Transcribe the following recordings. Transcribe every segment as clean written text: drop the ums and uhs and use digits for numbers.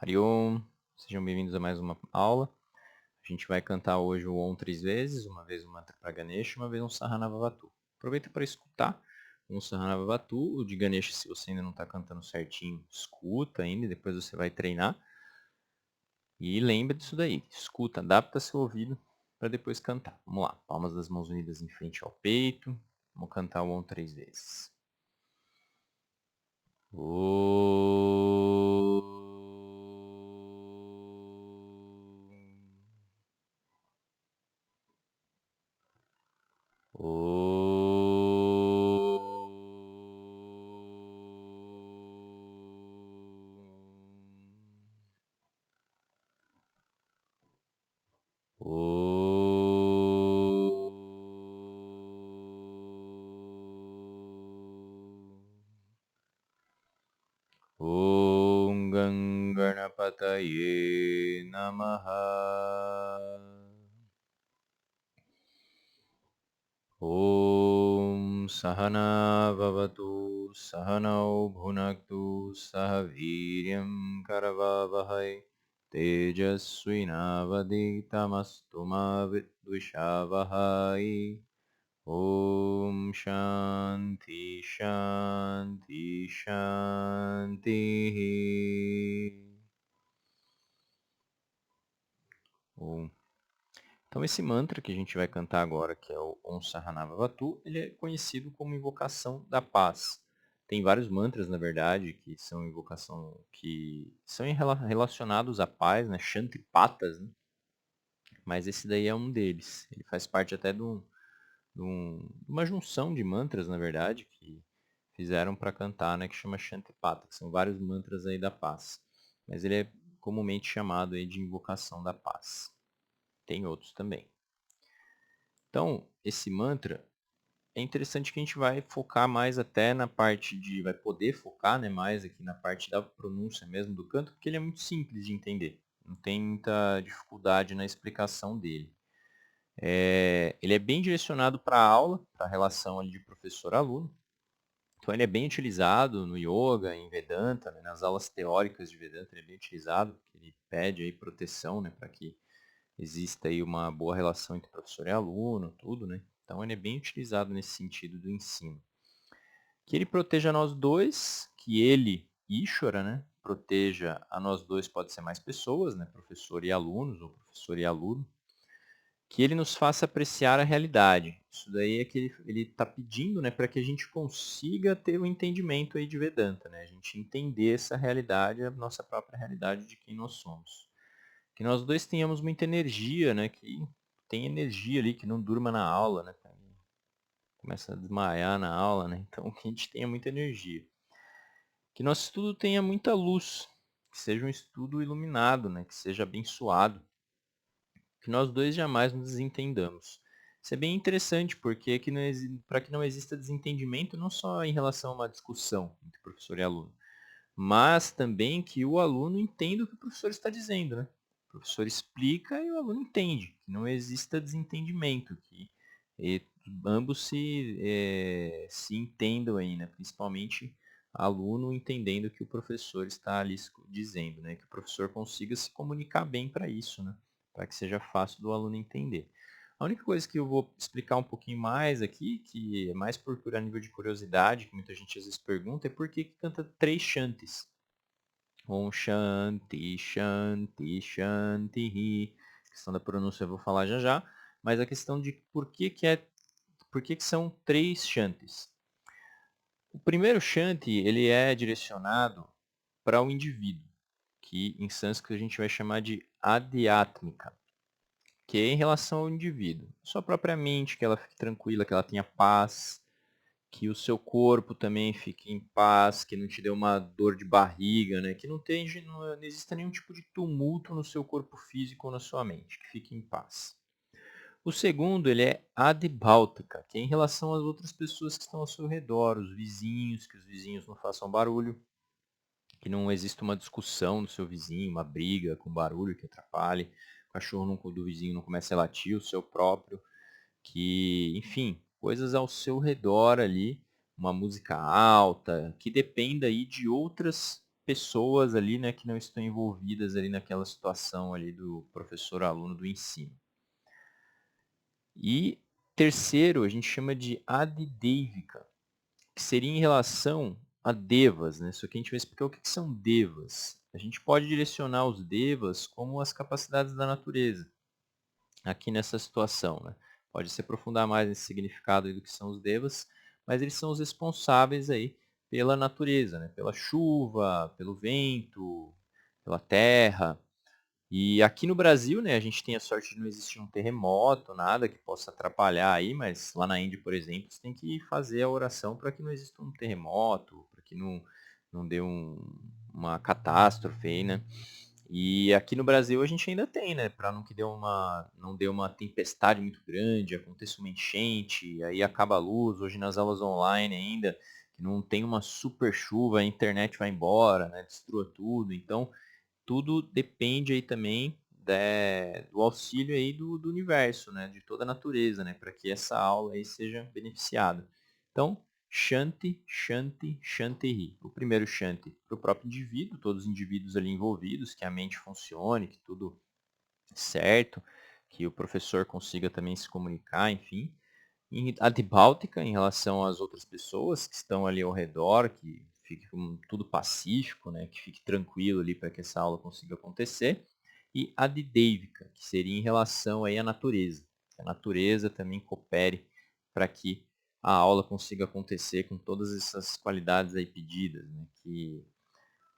Hariom, sejam bem-vindos a mais uma aula. A gente vai cantar hoje o Om 3 vezes, uma vez um mantra para Ganesha, uma vez um Sahanavavatu. Aproveita para escutar um Sahanavavatu, o de Ganesha, se você ainda não está cantando certinho, escuta ainda e depois você vai treinar. E lembra disso daí, escuta, adapta seu ouvido para depois cantar. Vamos lá, palmas das mãos unidas em frente ao peito, vamos cantar o Om 3 vezes. Om Ganganapataye Namaha. Om Sahana Vavatu Sahanau Bhunaktu Sahaviryam Karavavahai Tejasvinavaditamastu ma Vidvishavahai. Om Shanti Shanti Shanti. Om. Então esse mantra que a gente vai cantar agora, que é o Om Sahanavavatu, ele é conhecido como invocação da paz. Tem vários mantras, na verdade, que são invocação que são relacionados à paz, né? Shantipatas, né? Mas esse daí é um deles. Ele faz parte até de uma junção de mantras, na verdade, que fizeram para cantar, né? Que chama Shantipata, que são vários mantras aí da paz. Mas ele é comumente chamado aí de invocação da paz. Tem outros também. Então, esse mantra é interessante que a gente vai focar mais até na parte de, vai poder focar, né, mais aqui na parte da pronúncia mesmo do canto, porque ele é muito simples de entender. Não tem muita dificuldade na explicação dele. Ele é bem direcionado para a aula, para a relação ali de professor-aluno. Então ele é bem utilizado no yoga, em Vedanta, né, nas aulas teóricas de Vedanta ele é bem utilizado, porque ele pede aí proteção, né, para que exista aí uma boa relação entre professor e aluno, tudo, né? Então ele é bem utilizado nesse sentido do ensino. Que ele proteja nós dois, que ele, Ishvara, né, proteja a nós dois, pode ser mais pessoas, né, professor e alunos, ou professor e aluno, que ele nos faça apreciar a realidade. Isso daí é que ele está pedindo, né, para que a gente consiga ter o entendimento aí de Vedanta, né, a gente entender essa realidade, a nossa própria realidade de quem nós somos. Que nós dois tenhamos muita energia, né? Que tem energia ali, que não durma na aula, né? Começa a desmaiar na aula, né? Então que a gente tenha muita energia. Que nosso estudo tenha muita luz, que seja um estudo iluminado, né? Que seja abençoado. Que nós dois jamais nos desentendamos. Isso é bem interessante, porque para que não exista desentendimento, não só em relação a uma discussão entre professor e aluno, mas também que o aluno entenda o que o professor está dizendo, né? O professor explica e o aluno entende, que não exista desentendimento, que ambos se entendam aí, né? Principalmente aluno entendendo o que o professor está ali dizendo, né? Que o professor consiga se comunicar bem para isso, né? Para que seja fácil do aluno entender. A única coisa que eu vou explicar um pouquinho mais aqui, que é mais por nível de curiosidade, que muita gente às vezes pergunta, é por que canta 3 chantes. Om Shanti, Shanti, Shanti. A questão da pronúncia eu vou falar já já, mas a questão de por que são 3 chantes. O primeiro shanti, ele é direcionado para o indivíduo, que em sânscrito a gente vai chamar de Adhyatmika, que é em relação ao indivíduo. Sua própria mente, que ela fique tranquila, que ela tenha paz, que o seu corpo também fique em paz, que não te dê uma dor de barriga, né? Que não exista nenhum tipo de tumulto no seu corpo físico ou na sua mente, que fique em paz. O segundo, ele é adibáltica, que é em relação às outras pessoas que estão ao seu redor, os vizinhos, que os vizinhos não façam barulho, que não exista uma discussão do seu vizinho, uma briga com barulho que atrapalhe, o cachorro do vizinho não comece a latir, o seu próprio, que, enfim, coisas ao seu redor ali, uma música alta, que dependa aí de outras pessoas ali, né, que não estão envolvidas ali naquela situação ali do professor-aluno do ensino. E terceiro, a gente chama de adidêvica, que seria em relação a devas, né? Só que a gente vai explicar o que são devas. A gente pode direcionar os devas como as capacidades da natureza, aqui nessa situação, né? Pode se aprofundar mais nesse significado do que são os devas, mas eles são os responsáveis aí pela natureza, né? Pela chuva, pelo vento, pela terra. E aqui no Brasil, né, a gente tem a sorte de não existir um terremoto, nada que possa atrapalhar aí, mas lá na Índia, por exemplo, você tem que fazer a oração para que não exista um terremoto, para que não dê uma catástrofe aí, né? E aqui no Brasil a gente ainda tem, né, para não dê uma tempestade muito grande, aconteça uma enchente, aí acaba a luz, hoje nas aulas online ainda, que não tem uma super chuva, a internet vai embora, né, destrua tudo, então tudo depende aí também do auxílio aí do universo, né, de toda a natureza, né, para que essa aula aí seja beneficiada. Então, Shanti, Shanti, Shantihri. O primeiro Shanti para o próprio indivíduo, todos os indivíduos ali envolvidos, que a mente funcione, que tudo certo, que o professor consiga também se comunicar, enfim. Adibáltica, em relação às outras pessoas que estão ali ao redor, que fique tudo pacífico, né, que fique tranquilo ali para que essa aula consiga acontecer. E adidêvica, que seria em relação aí à natureza. Que a natureza também coopere para que a aula consiga acontecer com todas essas qualidades aí pedidas, né, que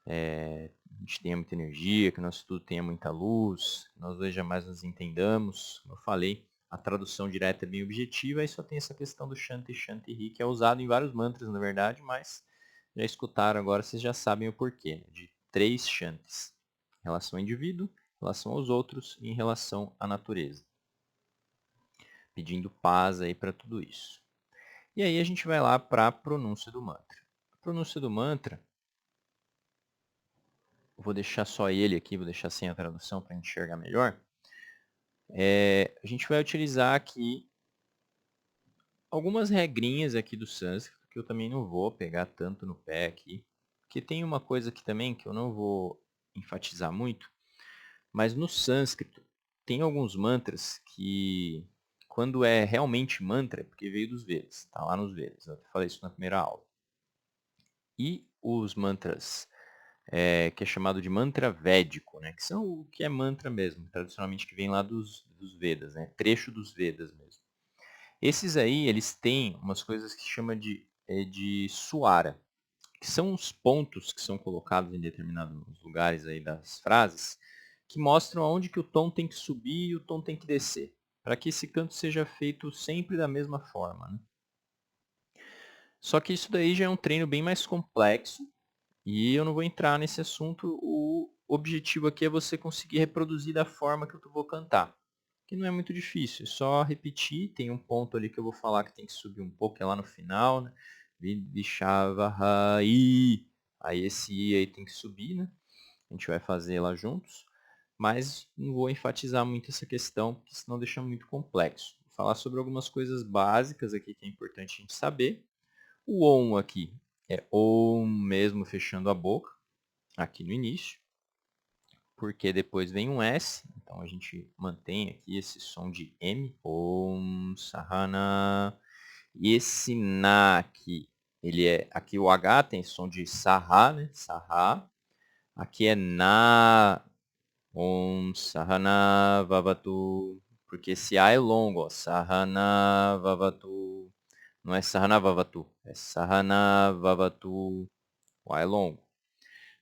a gente tenha muita energia, que o nosso estudo tenha muita luz, que nós dois jamais nos entendamos. Como eu falei, a tradução direta é bem objetiva, e só tem essa questão do Shanti, Shantihri, que é usado em vários mantras, na verdade, mas já escutaram agora, vocês já sabem o porquê, né? De 3 Shantis. Em relação ao indivíduo, em relação aos outros e em relação à natureza. Pedindo paz aí para tudo isso. E aí a gente vai lá para a pronúncia do mantra. A pronúncia do mantra, vou deixar só ele aqui, vou deixar sem a tradução para enxergar melhor. A gente vai utilizar aqui algumas regrinhas aqui do sânscrito, que eu também não vou pegar tanto no pé aqui, porque tem uma coisa aqui também que eu não vou enfatizar muito, mas no sânscrito tem alguns mantras que, quando é realmente mantra, é porque veio dos Vedas, está lá nos Vedas, eu falei isso na primeira aula. E os mantras que é chamado de mantra védico, né? Que são o que é mantra mesmo, tradicionalmente que vem lá dos Vedas, né? Trecho dos Vedas mesmo. Esses aí, eles têm umas coisas que chama de suara, que são os pontos que são colocados em determinados lugares aí das frases, que mostram aonde que o tom tem que subir e o tom tem que descer, para que esse canto seja feito sempre da mesma forma, né? Só que isso daí já é um treino bem mais complexo, e eu não vou entrar nesse assunto. O objetivo aqui é você conseguir reproduzir da forma que eu vou cantar. Que não é muito difícil, é só repetir. Tem um ponto ali que eu vou falar que tem que subir um pouco, é lá no final, né? Vidvishavahai. Aí esse I aí tem que subir, né? A gente vai fazer lá juntos. Mas não vou enfatizar muito essa questão, porque senão deixa muito complexo. Vou falar sobre algumas coisas básicas aqui que é importante a gente saber. O OM aqui é OM mesmo fechando a boca, aqui no início, porque depois vem um S, então a gente mantém aqui esse som de M, OM Sahana. E esse Na aqui, aqui o H tem som de Saha, né? Saha. Aqui é Na, OM Sahana Vavatu, porque esse A é longo, ó, Sahana Vavatu. Não é Sahana Vavatu, é Sahana Vavatu. O A é longo.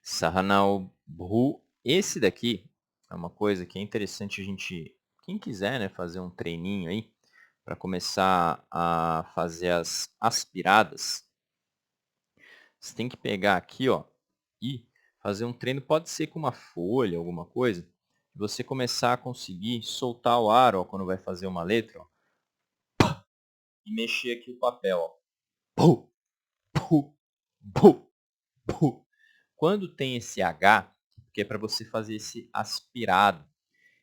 Sahanao Bhu. Esse daqui é uma coisa que é interessante a gente, quem quiser, né, fazer um treininho aí, para começar a fazer as aspiradas, você tem que pegar aqui, ó, e fazer um treino, pode ser com uma folha, alguma coisa, você começar a conseguir soltar o ar, ó, quando vai fazer uma letra, ó, e mexer aqui o papel, ó. Bhu, bhu, bhu, bhu. Quando tem esse H, que é para você fazer esse aspirado.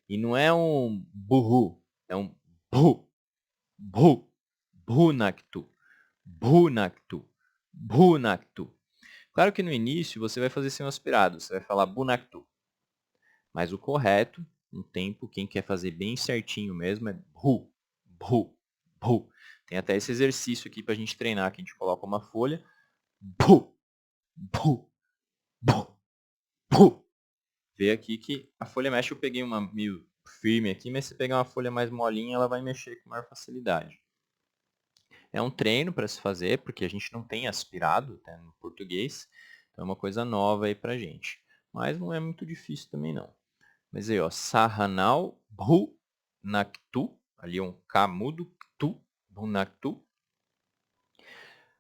E não é um burru, é um bu, bu, bunaktu, bunaktu, bunaktu. Claro que no início você vai fazer sem o aspirado, você vai falar bunaktu. Mas o correto, no tempo, quem quer fazer bem certinho mesmo é bhu, bhu, bhu. Tem até esse exercício aqui para a gente treinar, que a gente coloca uma folha, bhu, bhu, bhu, bhu. Vê aqui que a folha mexe, eu peguei uma meio firme aqui, mas se pegar uma folha mais molinha, ela vai mexer com maior facilidade. É um treino para se fazer, porque a gente não tem aspirado, né, no português, então é uma coisa nova aí pra gente. Mas não é muito difícil também não. Mas aí, ó, Sahanau Bhunaktu, ali é um K mudo, tu, Bhunaktu.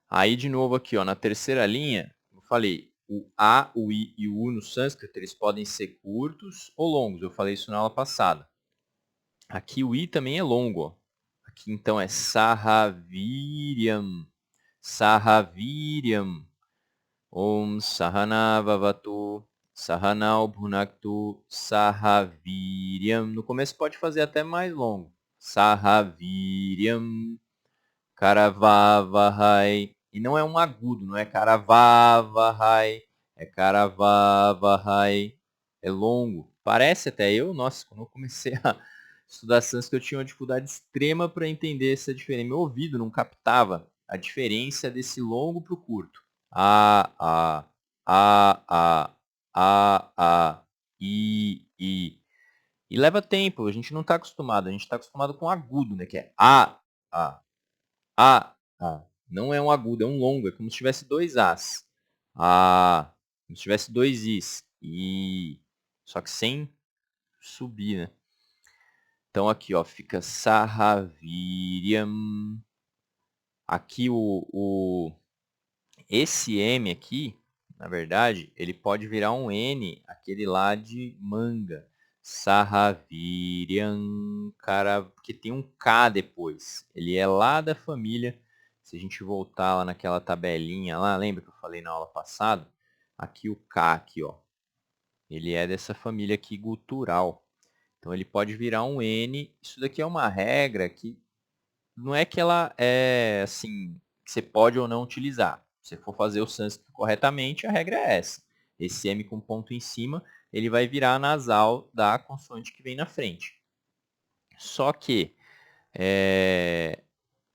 Aí de novo aqui, ó, na terceira linha, eu falei, o A, o I e o U no sânscrito, eles podem ser curtos ou longos. Eu falei isso na aula passada. Aqui o I também é longo, ó. Aqui então é Sahaviryam, Sahaviryam. Om Sahana Vavatu, Sahanau Bhunaktu, Sahaviryam. No começo pode fazer até mais longo. Sahaviryam, Karavavahai. E não é um agudo, não é Karavavahai, é Karavavahai. É longo. Parece até eu, nossa, quando eu comecei a estudar sânscrito, eu tinha uma dificuldade extrema para entender essa diferença. Meu ouvido não captava a diferença desse longo para o curto. A, I. E leva tempo, a gente não está acostumado, a gente está acostumado com agudo, né? Que é a, a. Não é um agudo, é um longo, é como se tivesse dois As. Como se tivesse dois Is. E só que sem subir, né? Então aqui, ó, fica Sahaviryam. Aqui esse M aqui, na verdade, ele pode virar um N, aquele lá de manga. Sahaviryam, cara, porque tem um K depois. Ele é lá da família. Se a gente voltar lá naquela tabelinha lá, lembra que eu falei na aula passada? Aqui o K, aqui, ó. Ele é dessa família aqui gutural. Então ele pode virar um N. Isso daqui é uma regra que não é que ela é assim, que você pode ou não utilizar. Se você for fazer o sânscrito corretamente, a regra é essa. Esse M com ponto em cima, ele vai virar nasal da consoante que vem na frente. Só que,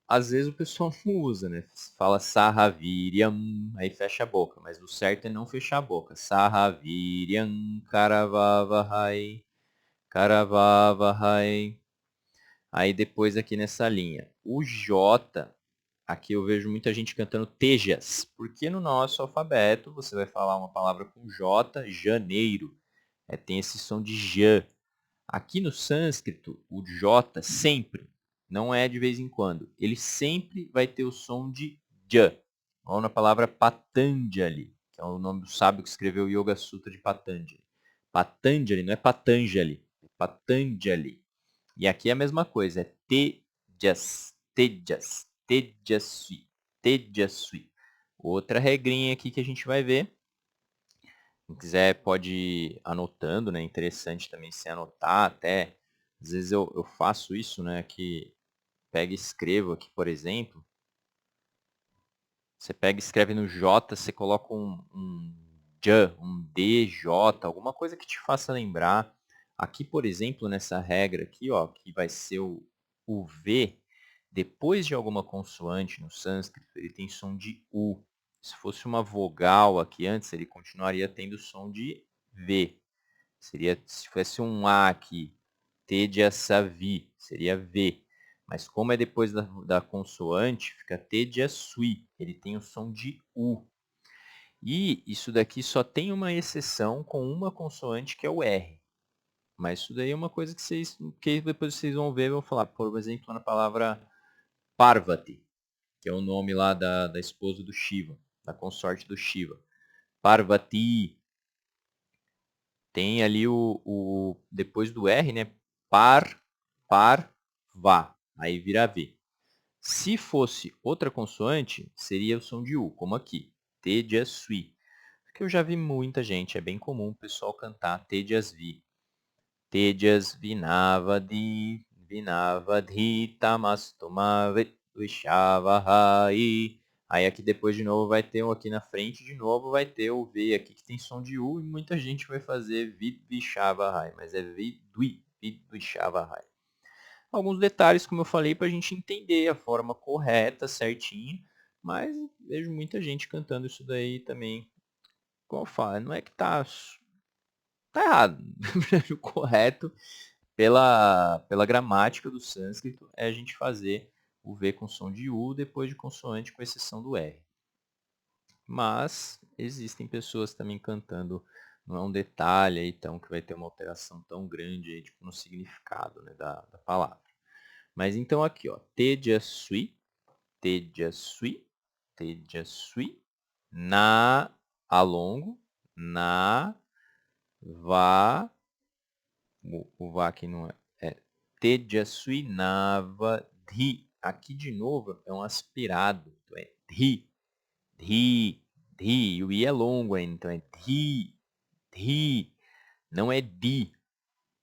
às vezes o pessoal não usa, né? Fala Sahaviryam, aí fecha a boca. Mas o certo é não fechar a boca. Sahaviryam Karavavahai, Karavavahai. Aí depois aqui nessa linha. O J, aqui eu vejo muita gente cantando tejas, porque no nosso alfabeto você vai falar uma palavra com J, janeiro. Tem esse som de J. Aqui no sânscrito, o J sempre, não é de vez em quando, ele sempre vai ter o som de J. Ou na palavra Patanjali, que é o nome do sábio que escreveu o Yoga Sutra de Patanjali. Patanjali não é Patanjali, é Patanjali. E aqui é a mesma coisa, é tejas, tejas, tejasvi, tejasvi. Outra regrinha aqui que a gente vai ver. Quem quiser pode ir anotando, né? Interessante também se anotar até. Às vezes eu faço isso, né? Que pega e escrevo aqui, por exemplo. Você pega e escreve no J, você coloca um J, um DJ, alguma coisa que te faça lembrar. Aqui, por exemplo, nessa regra aqui, ó, que vai ser o V, depois de alguma consoante no sânscrito, ele tem som de U. Se fosse uma vogal aqui antes, ele continuaria tendo som de V. Seria, se fosse um A aqui, Tedyasavi, seria V. Mas como é depois da consoante, fica Tedyasui. Ele tem o som de U. E isso daqui só tem uma exceção com uma consoante, que é o R. Mas isso daí é uma coisa que depois vocês vão ver, vão falar, por exemplo, na palavra Parvati, que é o nome lá da esposa do Shiva, da consorte do Shiva. Parvati. Tem ali depois do R, né? Vá. Aí vira V. Se fosse outra consoante, seria o som de U, como aqui. Tejasvi. Que eu já vi muita gente, é bem comum o pessoal cantar Tejasvi. Tejasvinavadi, vinavadhi tamastumavit vishavahai. Aí aqui depois de novo vai ter um aqui na frente, de novo vai ter o V aqui que tem som de U e muita gente vai fazer Vidvishavahai, mas é Vidvishavahai. Alguns detalhes, como eu falei, para a gente entender a forma correta, certinha, mas vejo muita gente cantando isso daí também. Como eu falo, não é que tá errado. O correto, pela gramática do sânscrito, é a gente fazer o V com som de U depois de consoante, com exceção do R. Mas existem pessoas também cantando, não é um detalhe aí, então, que vai ter uma alteração tão grande aí, tipo, no significado, né, da palavra. Mas então aqui, ó, Tejasvi, Tejasvi, Tejasvi, na, a longo, na, va, o va aqui não é Tejasvi Navadhi. Aqui de novo é um aspirado, então é dhi, dhi, dhi. E o i é longo ainda, então é dhi, dhi. Não é di.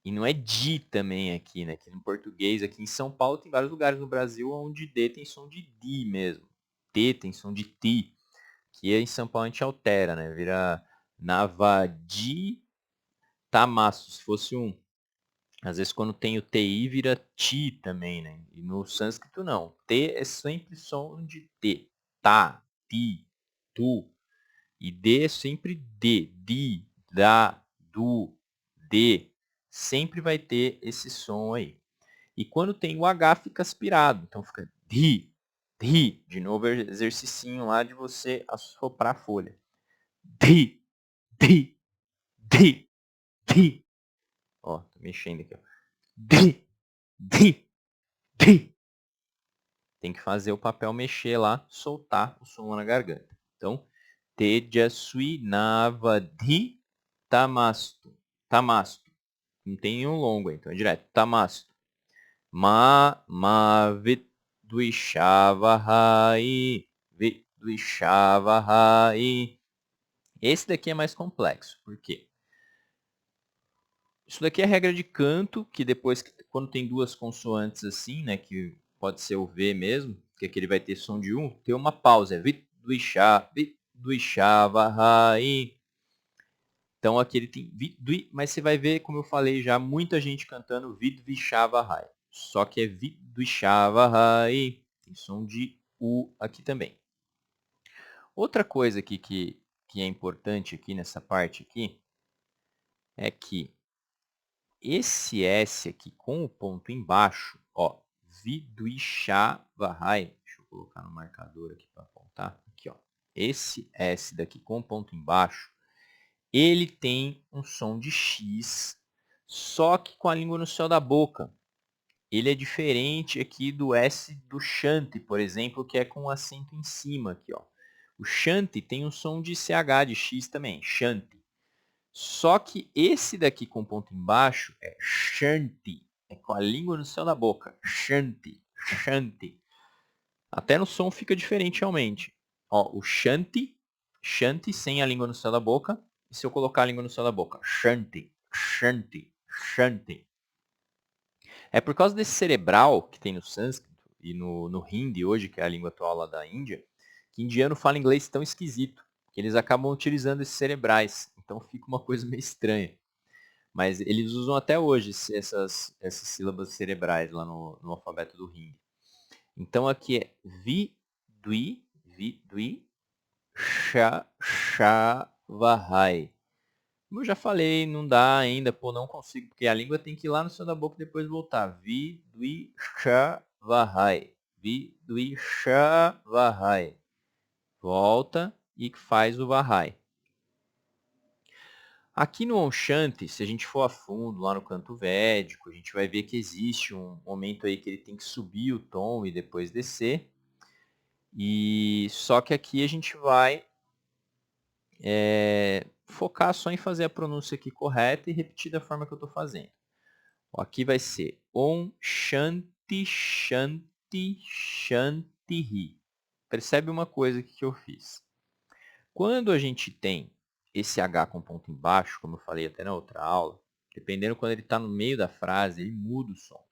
E não é di também aqui, né? Aqui no português, aqui em São Paulo, tem vários lugares no Brasil onde D tem som de di mesmo. T tem som de ti. Que em São Paulo a gente altera, né? Vira Navadi Tamasso. Se fosse um. Às vezes quando tem o TI vira ti também, né? E no sânscrito não. T é sempre som de T. Tá, ti, tu. E D é sempre D. Di, da, du, de. Sempre vai ter esse som aí. E quando tem o H fica aspirado. Então fica di, di. De novo exercicinho lá de você assoprar a folha. Di, di, di, di. Ó, tô mexendo aqui, ó. Di, di, di. Tem que fazer o papel mexer lá, soltar o som lá na garganta. Então, Tejasvi Navadhi Tamastu. Tamastu. Não tem nenhum longo aí, então é direto. Tamastu. Ma vidvishavahai. Vidvishavahai. Esse daqui é mais complexo. Por quê? Isso daqui é regra de canto, que depois, quando tem duas consoantes assim, né, que pode ser o V mesmo, que aqui ele vai ter som de um, tem uma pausa, é vidvishavahai. Então aqui ele tem vidvi, mas você vai ver, como eu falei já, muita gente cantando vidvishavahai. Só que é vidvishavahai. Tem som de U aqui também. Outra coisa aqui que é importante aqui nessa parte aqui, é que esse S aqui com o ponto embaixo, ó, Vidvishavahai, deixa eu colocar no marcador aqui para apontar, aqui ó, esse S daqui com o ponto embaixo, ele tem um som de X, só que com a língua no céu da boca. Ele é diferente aqui do S do Shanti, por exemplo, que é com o acento em cima aqui, ó. O Shanti tem um som de CH, de X também, Shanti. Só que esse daqui com ponto embaixo é Shanti. É com a língua no céu da boca. Shanti, Shanti. Até no som fica diferente realmente. Ó, o Shanti, Shanti sem a língua no céu da boca. E se eu colocar a língua no céu da boca? Shanti, Shanti, Shanti. É por causa desse cerebral que tem no sânscrito e no hindi hoje, que é a língua atual lá da Índia, que indiano fala inglês tão esquisito, que eles acabam utilizando esses cerebrais. Então fica uma coisa meio estranha. Mas eles usam até hoje essas sílabas cerebrais lá no alfabeto do hindi. Então aqui é vidui, vidui, shavahai. Como eu já falei, não dá ainda, pô, não consigo, porque a língua tem que ir lá no céu da boca e depois voltar. Vidvishavahai. Vidvishavahai. Volta e faz o Vahai. Aqui no Om-Shanti, se a gente for a fundo lá no canto védico, a gente vai ver que existe um momento aí que ele tem que subir o tom e depois descer. E só que aqui a gente vai focar só em fazer a pronúncia aqui correta e repetir da forma que eu estou fazendo. Aqui vai ser Om Shanti Shanti Shanti. Percebe uma coisa que eu fiz. Quando a gente tem esse H com ponto embaixo, como eu falei até na outra aula, dependendo quando ele está no meio da frase, ele muda o som.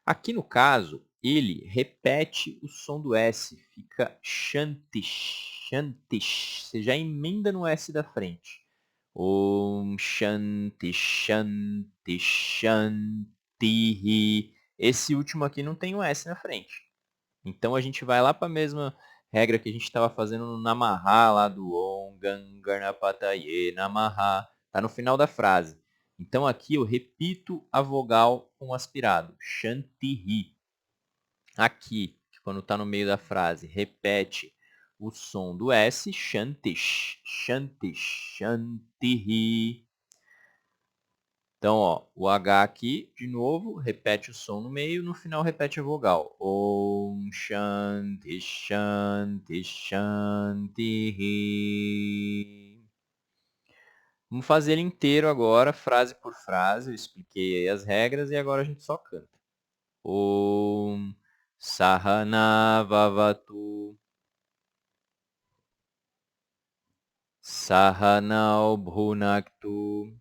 Aqui no caso, ele repete o som do S, fica shantish, shantish. Você já emenda no S da frente. Om Shanti Shanti Shanti. Esse último aqui não tem o S na frente. Então a gente vai lá para a mesma regra que a gente estava fazendo no Namaha, lá do Om Ganganapataye Namaha. Está no final da frase. Então aqui eu repito a vogal com aspirado. Shanti. Aqui, quando está no meio da frase, repete o som do S. Shantish, Shantish, Shanti. Então, ó, o H aqui, de novo, repete o som no meio, no final repete a vogal. Om Shanti Shanti Shanti. Vamos fazer ele inteiro agora, frase por frase. Eu expliquei aí as regras e agora a gente só canta. Om Sahana Vavatu Sahanau Bhunaktu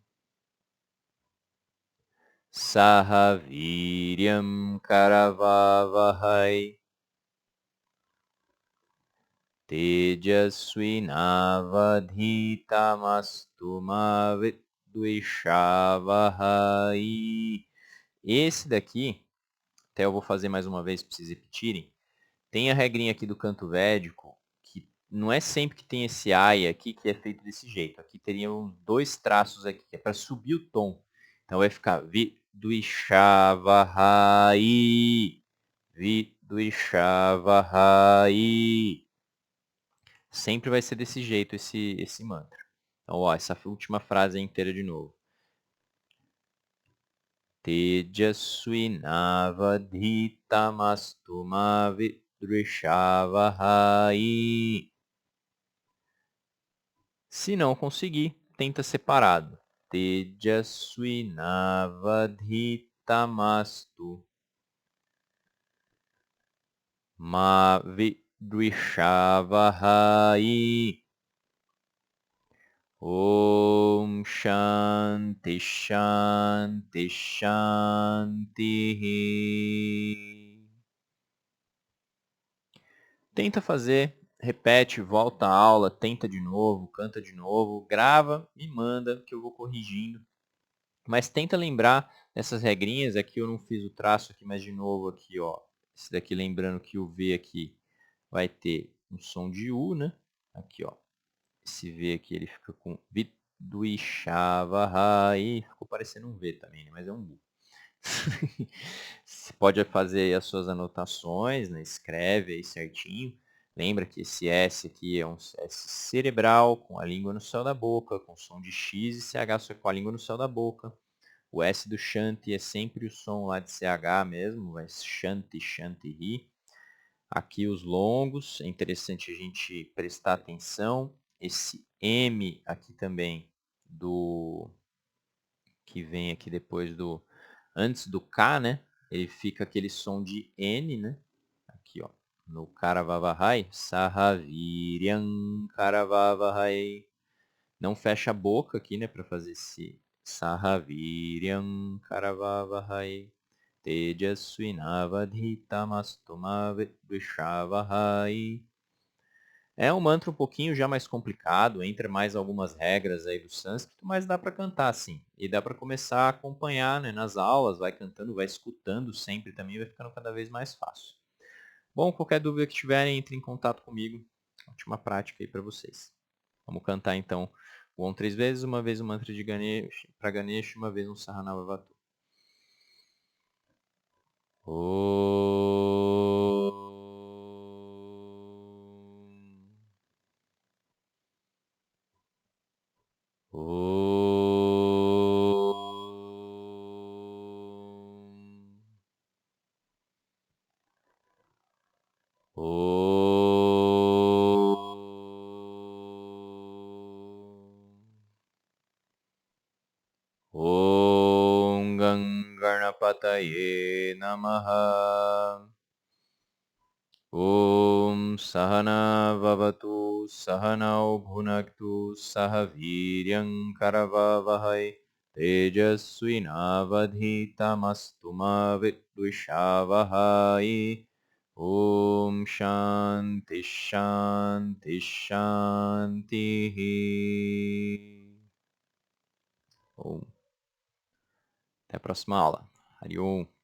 Saha Viryam Karavavahai Tejasvinavadhitamastu ma vidvishavahai. Esse daqui, até eu vou fazer mais uma vez para vocês repetirem. Tem a regrinha aqui do canto védico, que não é sempre que tem esse ai aqui que é feito desse jeito. Aqui teriam dois traços aqui, que é para subir o tom. Então vai ficar vidvishavahai, vidvishavahai. Sempre vai ser desse jeito esse mantra. Então, ó, essa última frase é inteira de novo. Tejasvinavadhitamastu ma vidvishavahai. Se não conseguir, tenta separado. Tejasvinavadhitamastu ma vidvishavahai. Om Shanti Shanti Shanti. Tenta fazer, repete, volta à aula, tenta de novo, canta de novo, grava, me manda que eu vou corrigindo. Mas tenta lembrar dessas regrinhas, aqui eu não fiz o traço aqui, mas de novo aqui, ó. Esse daqui lembrando que o V aqui vai ter um som de U, né? Aqui, ó. Esse V aqui ele fica com Vidvishavahai. Ficou parecendo um V também, né? Mas é um U. Você pode fazer as suas anotações, né? Escreve aí certinho. Lembra que esse S aqui é um S cerebral, com a língua no céu da boca, com som de X e CH só com a língua no céu da boca. O S do Shanti é sempre o som lá de CH mesmo, vai Shanti, Shanti, Ri. Aqui os longos, é interessante a gente prestar atenção. Esse M aqui também, que vem aqui depois antes do K, né? Ele fica aquele som de N, né? Aqui, ó, no Karavavahai, Sahaviryam Karavavahai. Não fecha a boca aqui, né, para fazer esse Sahaviryam Karavavahai. Tejasvinavadhitamastu ma vidvishavahai. É um mantra um pouquinho já mais complicado, entra mais algumas regras aí do sânscrito, mas dá para cantar sim. E dá para começar a acompanhar, né, nas aulas, vai cantando, vai escutando sempre também, vai ficando cada vez mais fácil. Bom, qualquer dúvida que tiverem, entre em contato comigo. Ótima prática aí para vocês. Vamos cantar então o Om 3 vezes, uma vez o mantra de Ganesh, para Ganesh, uma vez um Sahanavavatu. Om. Om Ganganapataye Namaha. Om Sahana Vavatu Sahanau Bhunaktu Saha Viryam Karavavahai tejasvinavadhitamastu ma vidvishavahai. Om Shanti Shanti Shanti. Om. Até a próxima aula. Hariom.